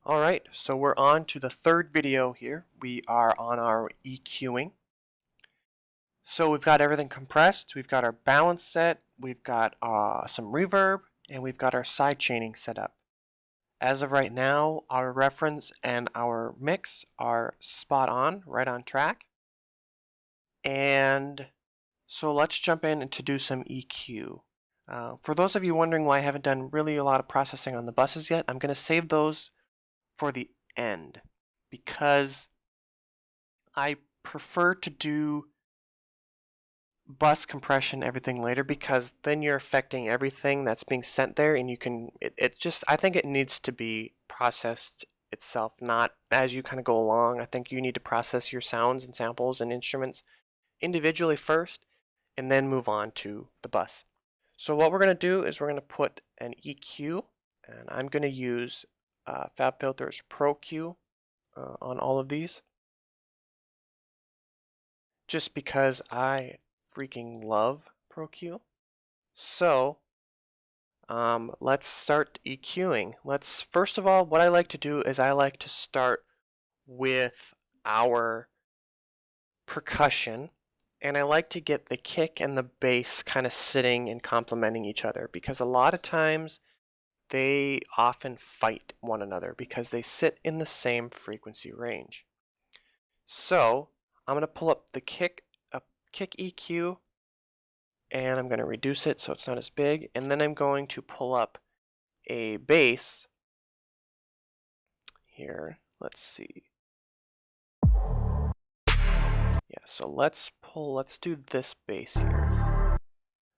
Alright, so we're on to the third video here. We are on our EQing. So we've got everything compressed, we've got our balance set, we've got some reverb, and we've got our side chaining set up. As of right now, our reference and our mix are spot on, right on track. And so let's jump in to do some EQ. For those of you wondering why I haven't done really a lot of processing on the buses yet, I'm going to save those for the end because I prefer to do bus compression everything later, because then you're affecting everything that's being sent there, and you can I think it needs to be processed itself, not as you kind of go along. I think you need to process your sounds and samples and instruments individually first and then move on to the bus. So what we're going to do is we're going to put an EQ, and I'm going to use FabFilter's Pro Q on all of these, just because I freaking love Pro Q. So let's start EQing. First of all, what I like to do is I like to start with our percussion, and I like to get the kick and the bass kind of sitting and complementing each other, because a lot of times they often fight one another because they sit in the same frequency range. So I'm going to pull up the kick EQ, and I'm going to reduce it so it's not as big, and then I'm going to pull up a bass here. Let's see. Yeah, so let's do this bass here.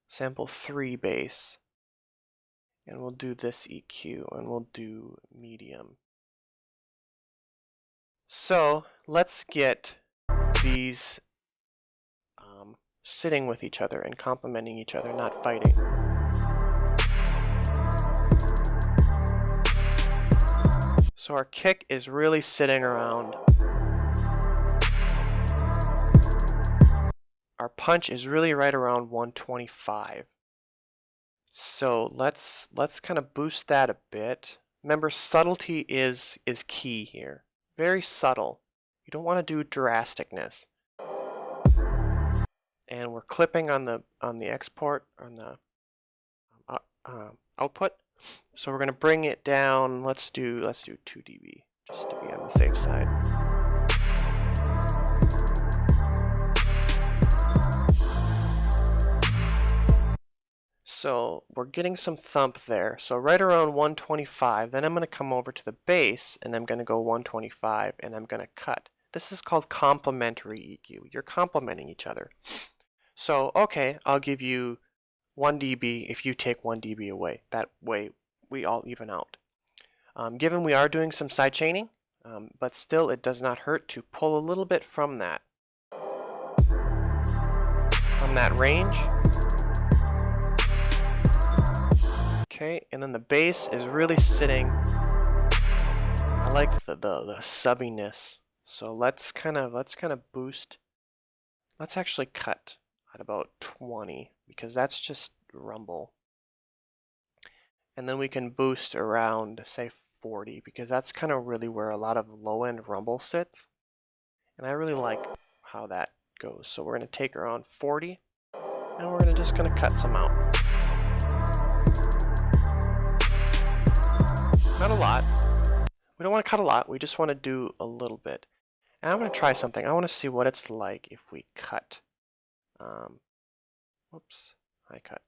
Sample 3 bass. And we'll do this EQ, and we'll do medium. So let's get these sitting with each other and complementing each other, not fighting. So our kick is really sitting around. Our punch is really right around 125. So let's kind of boost that a bit. Remember, subtlety is key here. Very subtle. You don't want to do drasticness. And we're clipping on the export, on the output. So we're going to bring it down. Let's do 2 dB just to be on the safe side. So we're getting some thump there. So right around 125. Then I'm going to come over to the bass, and I'm going to go 125, and I'm going to cut. This is called complementary EQ. You're complementing each other. So, okay, I'll give you 1 dB if you take 1 dB away. That way we all even out. Given we are doing some side chaining, but still it does not hurt to pull a little bit from that range. Okay, and then the bass is really sitting. I like the subbiness. So let's kind of boost. Let's actually cut at about 20, because that's just rumble. And then we can boost around, say, 40, because that's kind of really where a lot of low-end rumble sits. And I really like how that goes. So we're going to take around 40, and we're just going to cut some out. Not a lot. We don't want to cut a lot. We just want to do a little bit. And I'm going to try something. I want to see what it's like if we cut. Whoops, I cut.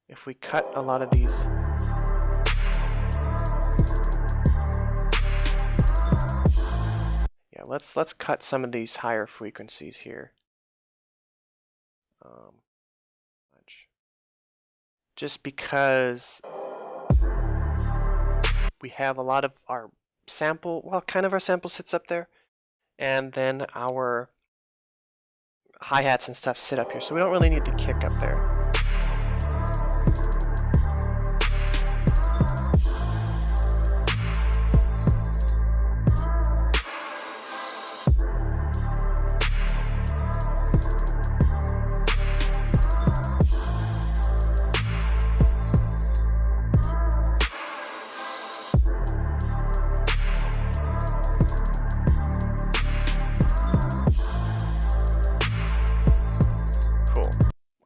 If we cut a lot of these. Yeah, let's cut some of these higher frequencies here. Just because we have a lot of our sample, well, kind of our sample sits up there, and then our hi-hats and stuff sit up here, so we don't really need the kick up there.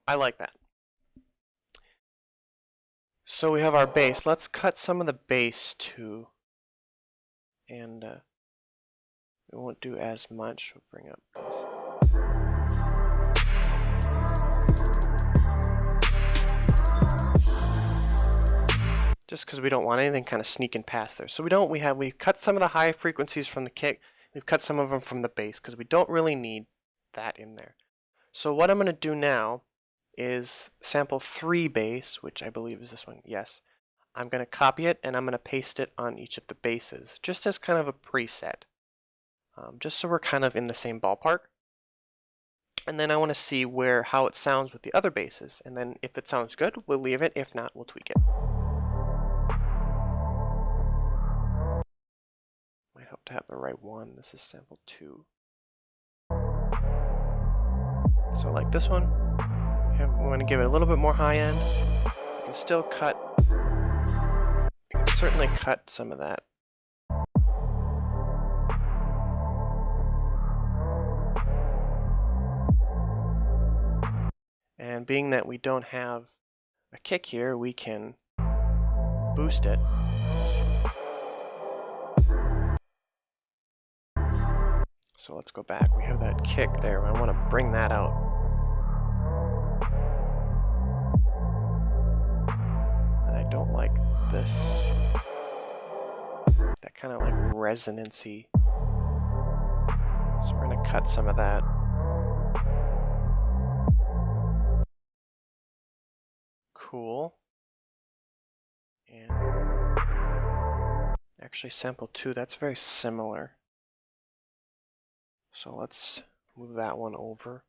I like that. So we have our bass. Let's cut some of the bass too. And we won't do as much. We'll bring up bass. Just because we don't want anything kind of sneaking past there. So we cut some of the high frequencies from the kick. We've cut some of them from the bass because we don't really need that in there. So what I'm going to do now is sample 3 bass, which I believe is this one. Yes. I'm going to copy it and I'm going to paste it on each of the basses, just as kind of a preset, just so we're kind of in the same ballpark. And then I want to see how it sounds with the other basses, and then if it sounds good, we'll leave it. If not, we'll tweak it. Might help to have the right one. This is sample 2. So like this one, we want to give it a little bit more high end. You can still cut. You can certainly cut some of that. And being that we don't have a kick here, we can boost it. So let's go back. We have that kick there. I want to bring that out. And I don't like this. That kind of like resonancy. So we're going to cut some of that. Cool. And actually sample 2, that's very similar. So let's move that one over.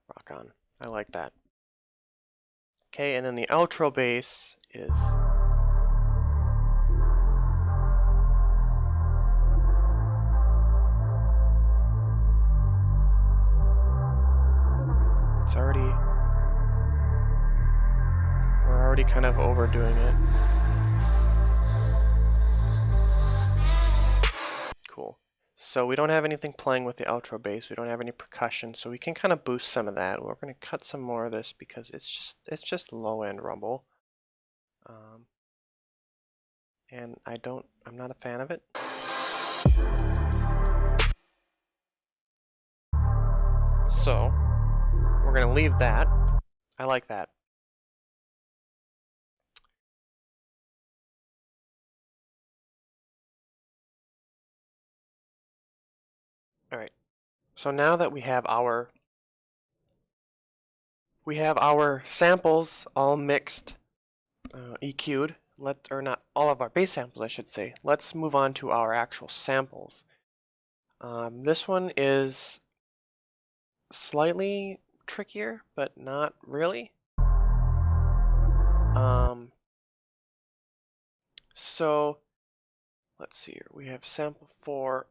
Rock on. I like that. Okay, and then the outro bass is we're already kind of overdoing it. Cool. So we don't have anything playing with the outro bass. We don't have any percussion, so we can kind of boost some of that. We're going to cut some more of this because it's just low end rumble. And I'm not a fan of it. So we're going to leave that. I like that. All right. So now that we have our samples all mixed, EQ'd, or not all of our bass samples, I should say. Let's move on to our actual samples. This one is slightly trickier, but not really. So let's see here. We have sample 4.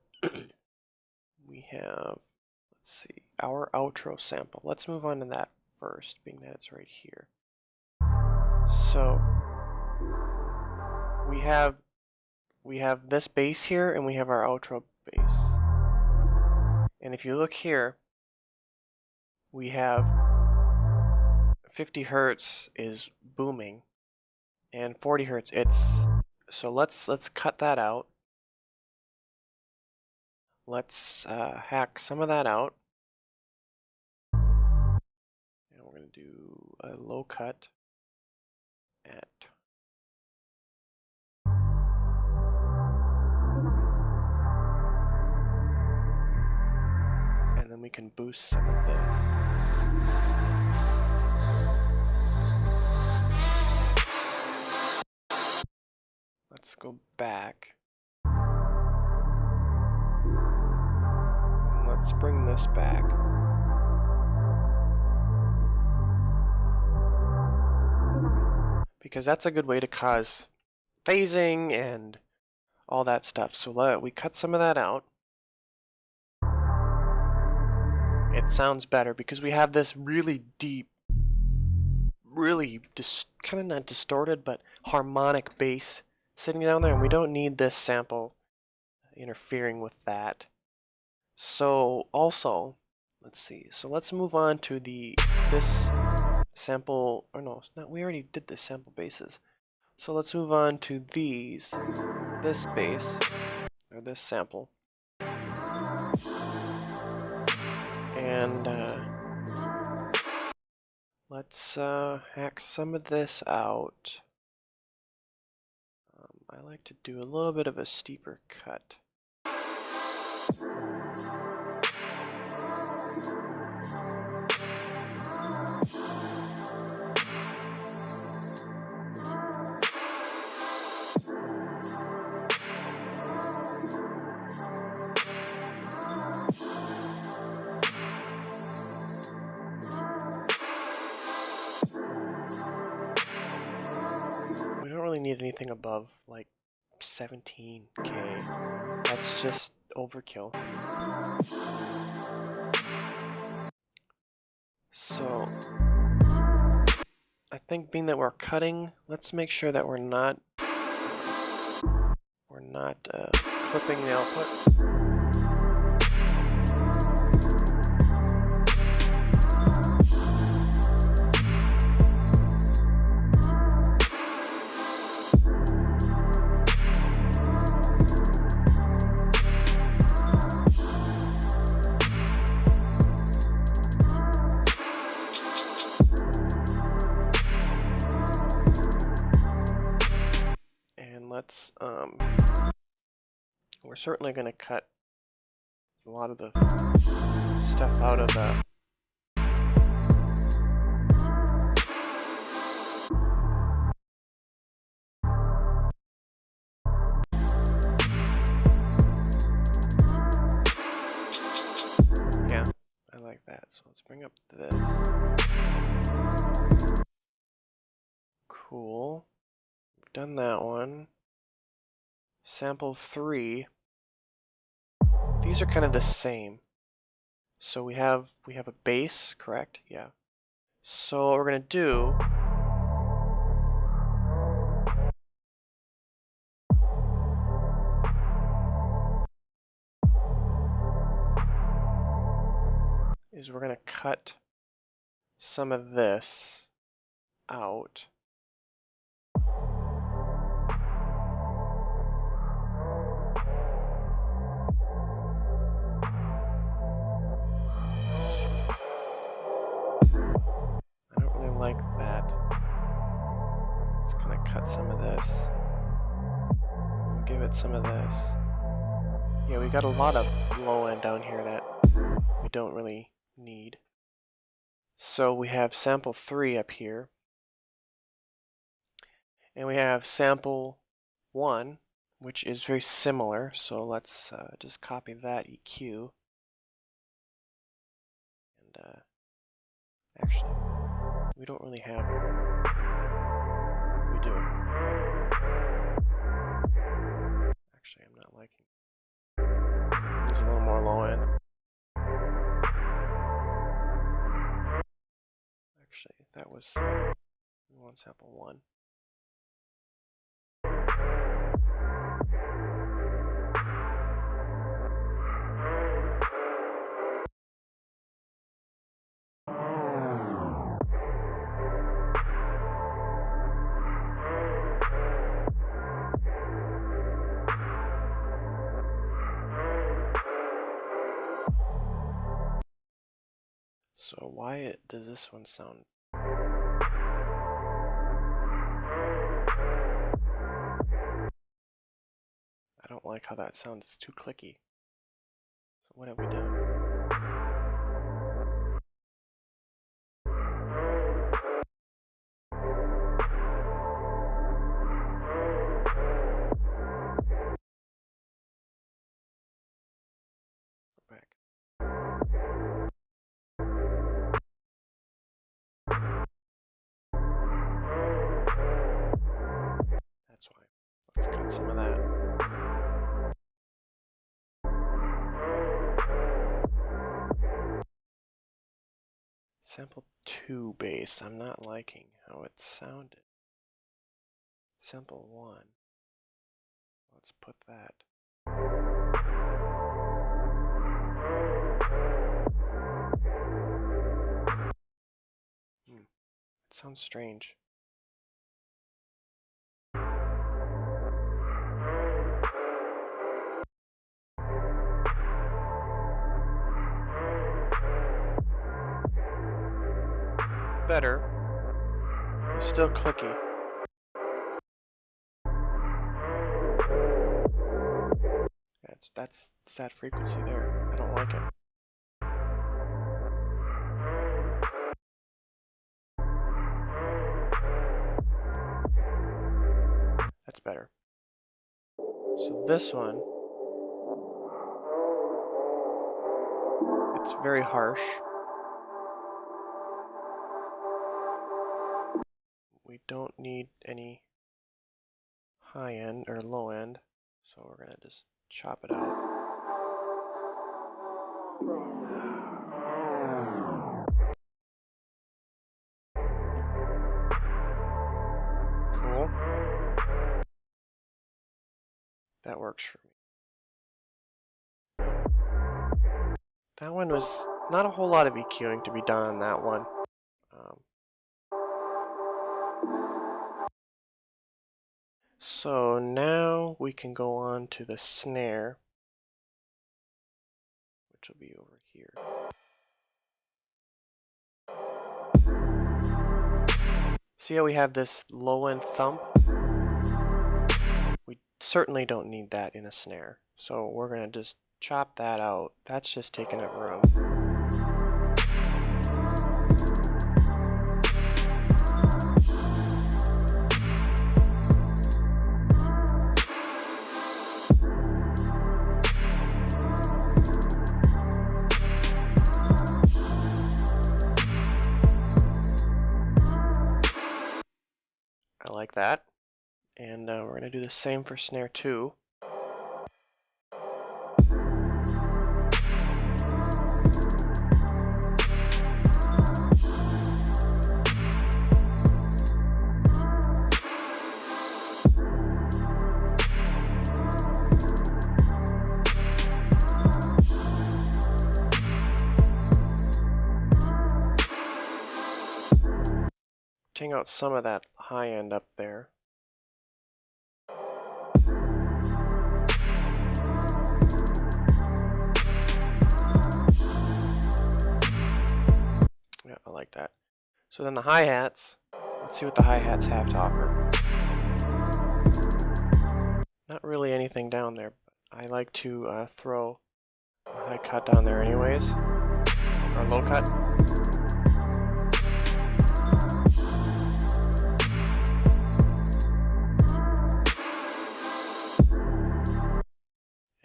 We have, let's see, our outro sample. Let's move on to that first, being that it's right here. So we have this bass here, and we have our outro bass. And if you look here, we have 50 hertz is booming, and 40 hertz so let's cut that out. Let's hack some of that out, and we're going to do a low cut at and then we can boost some of this. Let's go back. And let's bring this back. Because that's a good way to cause phasing and all that stuff. So we cut some of that out. It sounds better because we have this really deep, really kind of not distorted, but harmonic bass sitting down there, and we don't need this sample interfering with that. So also, let's see. So let's move on to this sample, or no, we already did the sample bases. So let's move on to this base, or this sample. And let's hack some of this out. I like to do a little bit of a steeper cut. We don't really need anything above like 17K. That's just overkill. So I think being that we're cutting, let's make sure that we're not clipping the output. And let's we're certainly going to cut a lot of the stuff out of the yeah, I like that. So let's bring up this. Cool. We've done that one. Sample 3. These are kind of the same. So we have a base, correct? Yeah. So what we're gonna do is we're gonna cut some of this out. I don't really like that. Let's kind of cut some of this. We'll give it some of this. Yeah, we got a lot of low end down here that we don't really need. So we have sample 3 up here. And we have sample 1, which is very similar. So let's just copy that EQ. And actually, we don't really have it. We do. Actually, I'm not liking it. It's a little more low end. Actually, that was we want sample 1. So why does this one sound? I don't like how that sounds. It's too clicky. So what have we done? Go back. That's why. Let's cut some of that. Sample 2 bass. I'm not liking how it sounded. Sample 1. Let's put that. It sounds strange. Better. It's still clicky. That's that frequency there. I don't like it. That's better. So this one, it's very harsh. We don't need any high end or low end, so we're gonna just chop it out. Cool. That works for me. That one was not a whole lot of EQing to be done on that one. So now we can go on to the snare, which will be over here. See how we have this low end thump? We certainly don't need that in a snare. So we're going to just chop that out. That's just taking up room. I like that. And we're going to do the same for snare 2. Take out some of that high end up there. Yeah, I like that. So then the hi-hats, let's see what the hi-hats have to offer. Not really anything down there, but I like to throw a high cut down there anyways, or a low cut.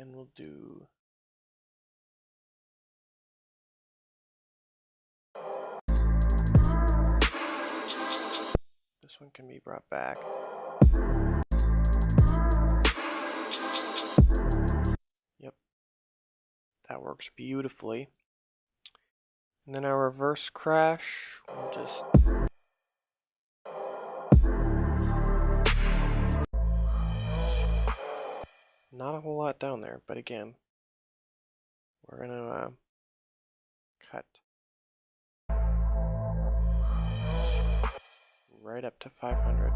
And we'll do this one can be brought back. Yep, that works beautifully. And then our reverse crash, we'll just not a whole lot down there, but again, we're gonna cut right up to 500.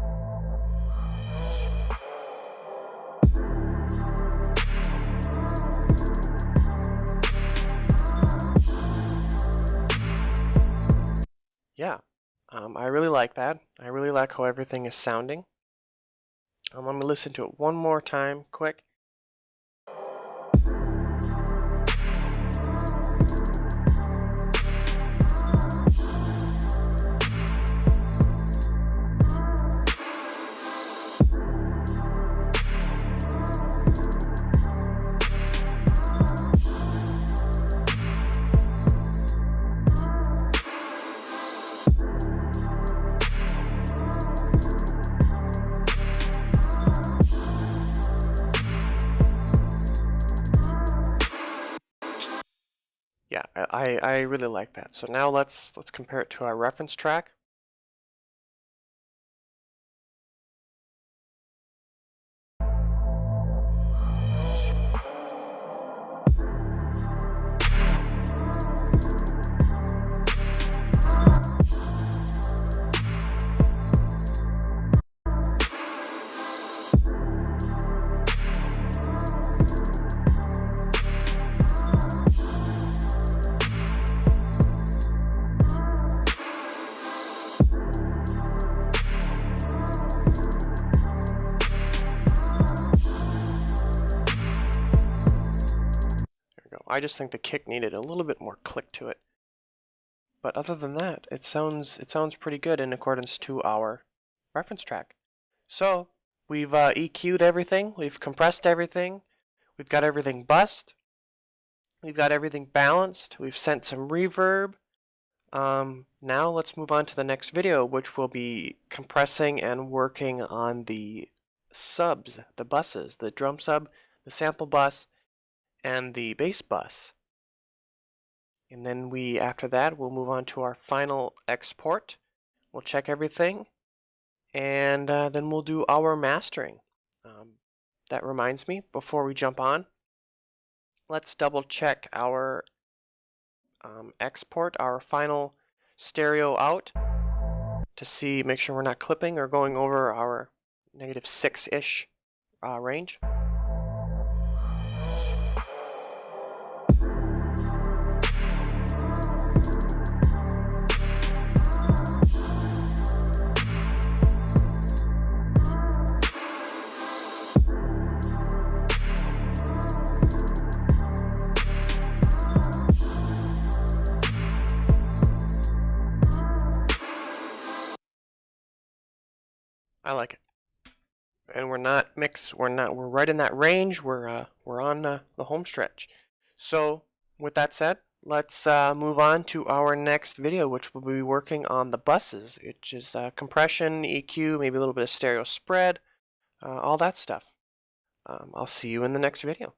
Yeah, I really like that. I really like how everything is sounding. I'm going to listen to it one more time, quick. Yeah, I really like that. So now let's compare it to our reference track. I just think the kick needed a little bit more click to it. But other than that, it sounds pretty good in accordance to our reference track. So we've EQ'd everything, we've compressed everything, we've got everything bussed, we've got everything balanced, we've sent some reverb. Now let's move on to the next video, which will be compressing and working on the subs, the buses, the drum sub, the sample bus, and the bass bus. And then after that, we'll move on to our final export. We'll check everything, and then we'll do our mastering. That reminds me, before we jump on, let's double check our export, our final stereo out, to make sure we're not clipping or going over our -6-ish range. I like it. And we're not mixed. We're right in that range. We're on the home stretch. So with that said, let's move on to our next video, which will be working on the buses, which is compression, EQ, maybe a little bit of stereo spread, all that stuff. I'll see you in the next video.